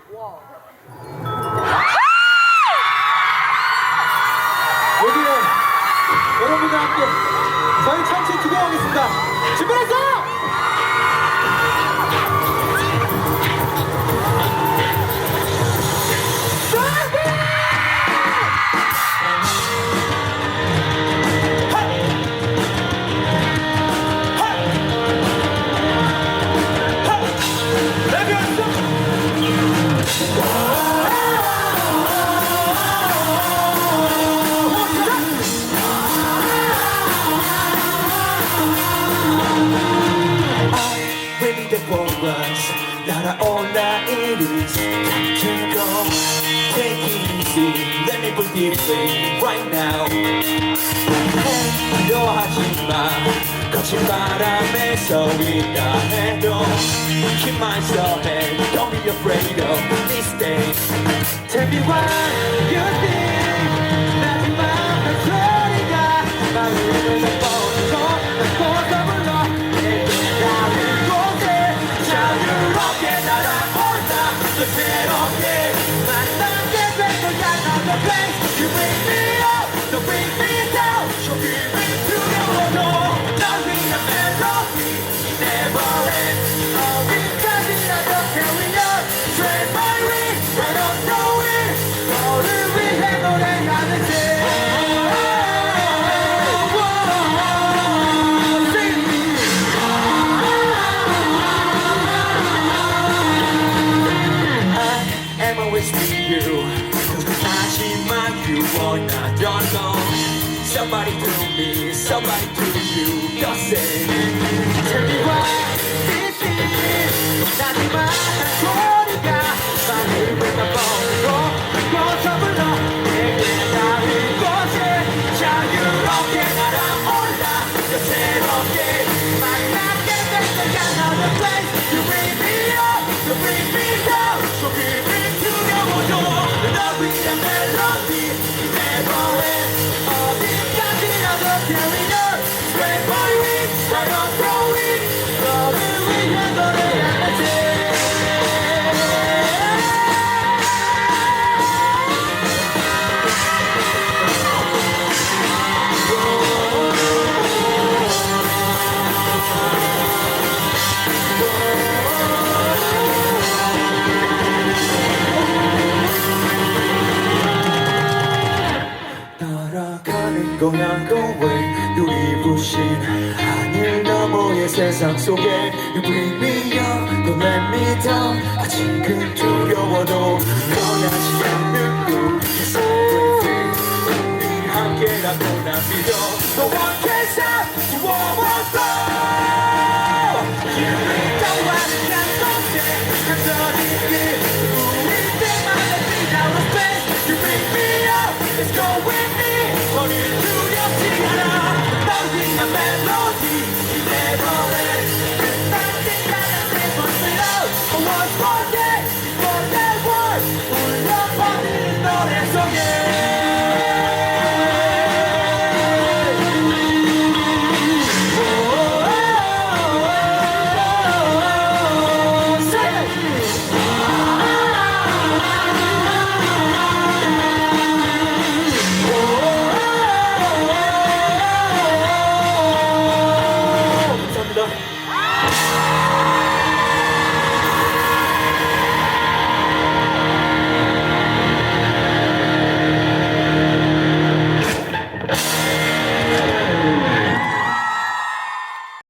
여기에 여러분과 함께 저희 참치 기대하겠습니다. 준비했어요! 날아올라 it is time to go. Take it easy, let me breathe deeply right now. 두려워하지마, 거친 바람에서 있다 해도 Keep my soul and don't be afraid of mistakes. Tell me what you think. 마지막 한 소리가 마음을 덮어서 덮어서 불러 내게 자유롭게 날아올라 또 새롭게 만나게 될 거야. Another place you bring me up, you bring me down. So give me to your door. 널 위한 멜로디 never end. 어디까지라도 carry on. Straight by wind, I don't know it. 너를 위해 노래하는지. Always with you, 하지만 you are not alone. Somebody to me, somebody to you. Just say, tell me what this is. 마지막 한 소리가 마음을 덮어서 덮어서 불러 내게 닿을 곳에 자유롭게 날아올라 또 새롭게 만나게 될 거야. Another place you bring me up, you bring me down. So give me 널 위한 멜로디 never end. 어디까지라도 carry on. Straight by wind, I don't throw it. 너를 위해 노래하지. 날아가는 거야 go away. 눈이 부신 하늘 너머의 세상 속에 You bring me up, don't let me down. 아직은 두려워